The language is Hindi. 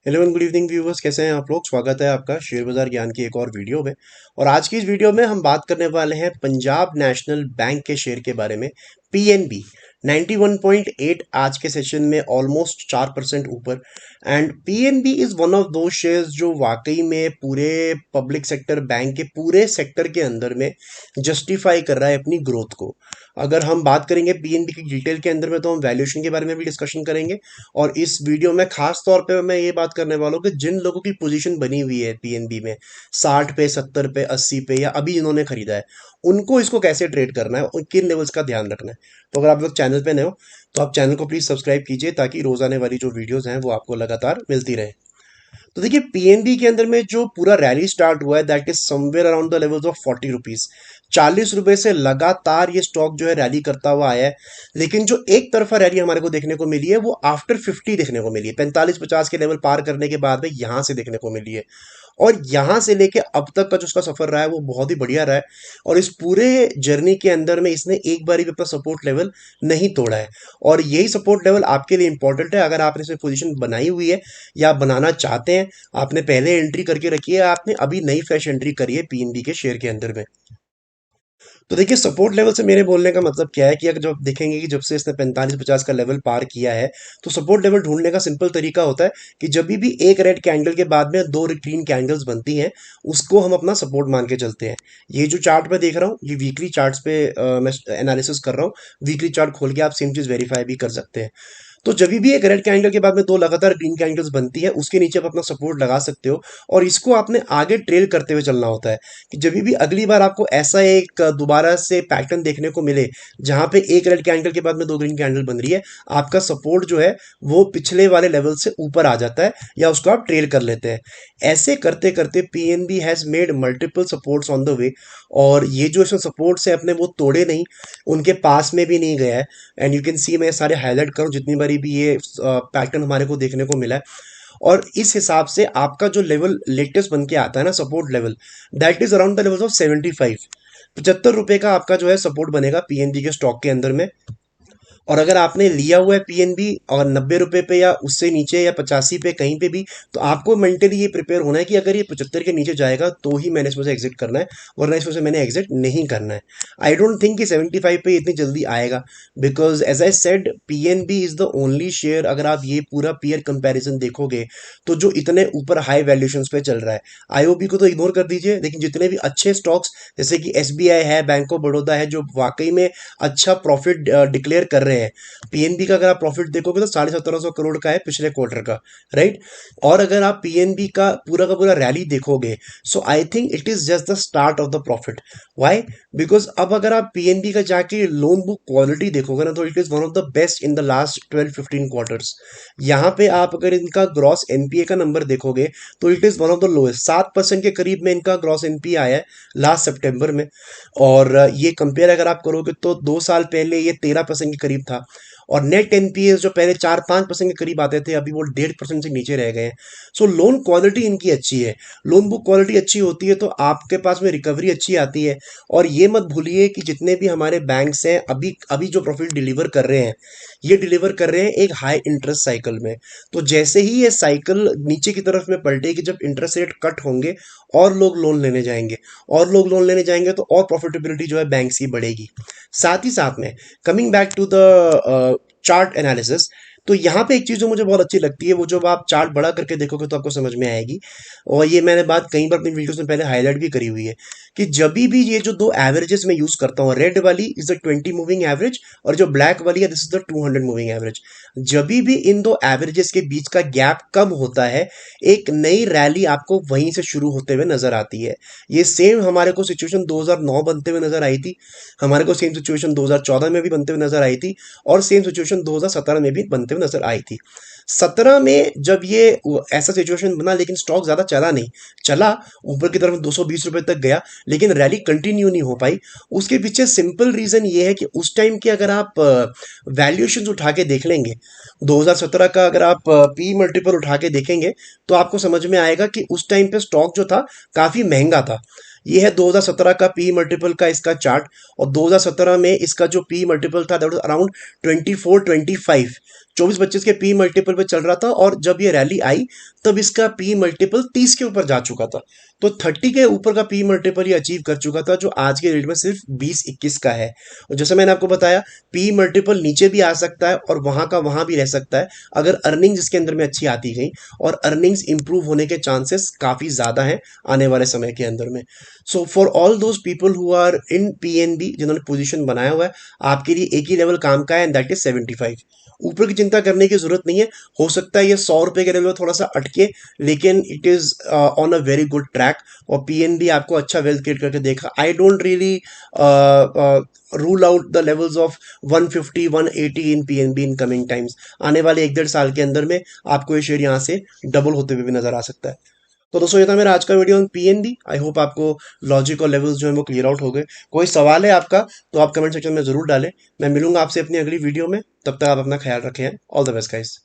Hello and good evening viewers, कैसे हैं आप लोग। स्वागत है आपका शेयर बाजार ज्ञान की एक और वीडियो में। और आज की इस वीडियो में हम बात करने वाले हैं पंजाब नेशनल बैंक के शेयर के बारे में। पीएनबी 91.8 आज के सेशन में ऑलमोस्ट 4% ऊपर। And PNB is one of दो शेयर्स जो वाकई में पूरे पब्लिक सेक्टर बैंक के पूरे सेक्टर के अंदर में जस्टिफाई कर रहा है अपनी ग्रोथ को। अगर हम बात करेंगे पीएनबी की डिटेल के अंदर में, तो हम वैल्यूएशन के बारे में भी डिस्कशन करेंगे। और इस वीडियो में खास तौर पे मैं ये बात करने वाला हूँ कि जिन लोगों की पोजीशन बनी हुई है पीएनबी में 60 पे, 70 पे, 80 पे, या अभी जिन्होंने खरीदा है, उनको इसको कैसे ट्रेड करना है और किन लेवल्स का ध्यान रखना है। तो अगर आप लोग चैनल पे नए हो तो आप चैनल को प्लीज सब्सक्राइब कीजिए, ताकि रोजाने वाली जो वीडियोस हैं वो आपको लगातार मिलती रहे। तो देखिए, पीएनबी के अंदर में जो पूरा रैली स्टार्ट हुआ है, that is somewhere around the levels of 40 rupees. 40 रुपए से लगातार ये स्टॉक जो है रैली करता हुआ आया है। लेकिन जो एक तरफा रैली हमारे को देखने को मिली है वो आफ्टर 50 देखने को मिली है। 45-50 के लेवल पार करने के बाद में यहां से देखने को मिली है। और यहां से लेके अब तक का जो उसका सफर रहा है वो बहुत ही बढ़िया रहा है। और इस पूरे जर्नी के अंदर में इसने एक बार भी अपना सपोर्ट लेवल नहीं तोड़ा है। और यही सपोर्ट लेवल आपके लिए इंपॉर्टेंट है। अगर आपने इसमें पोजीशन बनाई हुई है या बनाना चाहते हैं, आपने पहले एंट्री करके रखी है, आपने अभी नई फ्रेश एंट्री करी है पीएनबी के शेयर के अंदर में। तो देखिए, सपोर्ट लेवल से मेरे बोलने का मतलब क्या है कि अगर जब देखेंगे कि जब से इसने 45-50 का लेवल पार किया है, तो सपोर्ट लेवल ढूंढने का सिंपल तरीका होता है कि जब भी एक रेड कैंडल के बाद में दो ग्रीन कैंडल्स बनती हैं, उसको हम अपना सपोर्ट मान के चलते हैं। ये जो चार्ट मैं देख रहा हूँ, ये वीकली चार्ट्स पे मैं एनालिसिस कर रहा हूँ। वीकली चार्ट खोल के आप सेम चीज वेरीफाई भी कर सकते हैं। तो जब भी एक रेड कैंडल के बाद में दो लगातार ग्रीन कैंडल्स बनती है, उसके नीचे आप अपना सपोर्ट लगा सकते हो। और इसको आपने आगे ट्रेल करते हुए चलना होता है कि जब भी अगली बार आपको ऐसा एक दोबारा से पैटर्न देखने को मिले जहां पे एक रेड कैंडल के बाद में दो ग्रीन कैंडल बन रही है, आपका सपोर्ट जो है वो पिछले वाले लेवल से ऊपर आ जाता है या उसको आप ट्रेल कर लेते हैं। ऐसे करते करते PNB has made multiple supports on the way. और ये जो इसमें सपोर्ट्स है अपने, वो तोड़े नहीं, उनके पास में भी नहीं गया है। एंड यू कैन सी, मैं सारे हाईलाइट करूं जितनी बारी भी ये पैटर्न हमारे को देखने को मिला है। और इस हिसाब से आपका जो लेवल लेटेस्ट बन के आता है ना, support level, that is around the level of 75। 75 रुपए का आपका जो है सपोर्ट बनेगा पीएनबी के स्टॉक के अंदर में। और अगर आपने लिया हुआ है पीएनबी और 90 रुपए पे या उससे नीचे या 85 पे कहीं पे भी, तो आपको मेंटली ये प्रिपेयर होना है कि अगर ये 75 के नीचे जाएगा तो ही मैंने इसमें से एग्जिट करना है, वरना इसमें से मैंने एग्जिट नहीं करना है। आई डोंट थिंक कि 75 पे इतनी जल्दी आएगा, because as I said, PNB is the only share, अगर आप ये पूरा पीयर कंपैरिजन देखोगे तो जो इतने ऊपर हाई वैल्यूएशन पे चल रहा है। आईओबी को तो इग्नोर कर दीजिए, लेकिन जितने भी अच्छे स्टॉक्स जैसे कि एसबीआई है, बैंक ऑफ बड़ौदा है, जो वाकई में अच्छा प्रॉफिट डिक्लेयर कर रहे हैं। पीएनबी का अगर आप प्रॉफिट देखोगे तो 17,500 करोड़ का है पिछले क्वार्टर का, राइट। और अगर आप पीएनबी का पूरा रैली देखोगे, so I think it is just the start of the profit. Why? Because अब अगर आप पीएनबी का जाके लोन बुक क्वालिटी देखोगे ना, तो it is one of the best in the last 12-15 quarters. यहाँ पे आप अगर इनका ग्रॉस एनपीए का नंबर देखोगे तो it is one of the lowest. 7% के करीब में इनका ग्रॉस एनपीए आया है लास्ट सितंबर में। और ये कंपेयर अगर आप करोगे तो 2 साल पहले ये 13% के करीब था। और नेट एनपीएस जो पहले 4-5% के करीब आते थे, अभी वो 1.5% से नीचे रह गए हैं। सो लोन क्वालिटी इनकी अच्छी है। लोन बुक क्वालिटी अच्छी होती है तो आपके पास में रिकवरी अच्छी आती है। और ये मत भूलिए कि जितने भी हमारे बैंक्स हैं अभी अभी जो प्रॉफिट डिलीवर कर रहे हैं, ये डिलीवर कर रहे हैं एक हाई इंटरेस्ट साइकिल में। तो जैसे ही ये साइकिल नीचे की तरफ में पलटेगी, जब इंटरेस्ट रेट कट होंगे, और लोग लोन लेने जाएंगे, और लोग लोन लेने जाएंगे, तो और प्रॉफिटेबिलिटी जो है बैंक्स की बढ़ेगी। साथ ही साथ में, coming back to the chart analysis, तो यहाँ पे एक चीज जो मुझे बहुत अच्छी लगती है, वो जब आप चार्ट बड़ा करके देखोगे तो आपको समझ में आएगी। और ये मैंने बात कई बार अपनी वीडियोस में पहले हाईलाइट भी करी हुई है कि जब भी ये जो दो एवरेजेस मैं यूज करता हूँ, रेड वाली इज द 20 मूविंग एवरेज, और जो ब्लैक वाली है this is the 200 moving average. जब भी इन दो एवरेजेस के बीच का गैप कम होता है, एक नई रैली आपको वहीं से शुरू होते हुए नजर आती है। ये सेम हमारे को सिचुएशन 2009 बनते हुए नजर आई थी, हमारे को सेम सिचुएशन 2014 में भी बनते हुए नजर आई थी, और सेम सिचुएशन 2017 में भी बनते हुए नजर आई थी। 17 में जब ये ऐसा सिचुएशन बना, लेकिन स्टॉक ज्यादा चला नहीं, चला ऊपर की तरफ 220 रुपए तक गया, लेकिन रैली कंटिन्यू नहीं हो पाई। उसके पीछे सिंपल रीजन ये है कि उस टाइम के अगर आप वैल्यूएशन उठा के देख लेंगे, 2017 का अगर आप पी मल्टीपल उठा के देखेंगे, तो आपको समझ में आएगा कि उस टाइम पे स्टॉक जो था काफी महंगा था। ये है 2017 का पी मल्टीपल का इसका चार्ट। और 2017 में इसका जो पी मल्टीपल था दैट वाज अराउंड 24-25। 24-25 के पी मल्टीपल पे चल रहा था, और जब ये रैली आई तब इसका पी मल्टीपल 30 के ऊपर जा चुका था। तो 30 के ऊपर का पी मल्टीपल ये अचीव कर चुका था, जो आज के रेट में सिर्फ 20-21 का है। और जैसे मैंने आपको बताया, पी मल्टीपल नीचे भी आ सकता है और वहां का वहां भी रह सकता है, अगर अर्निंग्स इसके अंदर में अच्छी आती गई, और अर्निंग्स इंप्रूव होने के चांसेस काफी ज्यादा हैं आने वाले समय के अंदर में। So for all those people who are in PNB, जिन्होंने पोजीशन बनाया हुआ है, आपके लिए एक ही लेवल काम का है, एंड दैट इज 75। ऊपर की चिंता करने की जरूरत नहीं है। हो सकता है ये 100 रुपए के लेवल थोड़ा सा अटके, लेकिन it is on a very good track, और पीएनबी आपको अच्छा वेल्थ क्रिएट करके देखा। I don't really rule out the levels of 150 180 in PNB in coming times. आने वाले 1-1.5 साल के अंदर में आपको ये शेयर यहाँ से डबल होते हुए भी नजर आ सकता है। तो दोस्तों, ये था मेरा आज का video on PNB. I hope आपको लॉजिक और लेवल्स जो है वो क्लियर आउट हो गए। कोई सवाल है आपका तो आप कमेंट सेक्शन में जरूर डालें। मैं मिलूंगा आपसे अपनी अगली वीडियो में, तब तक आप अपना ख्याल रखें। All the best guys.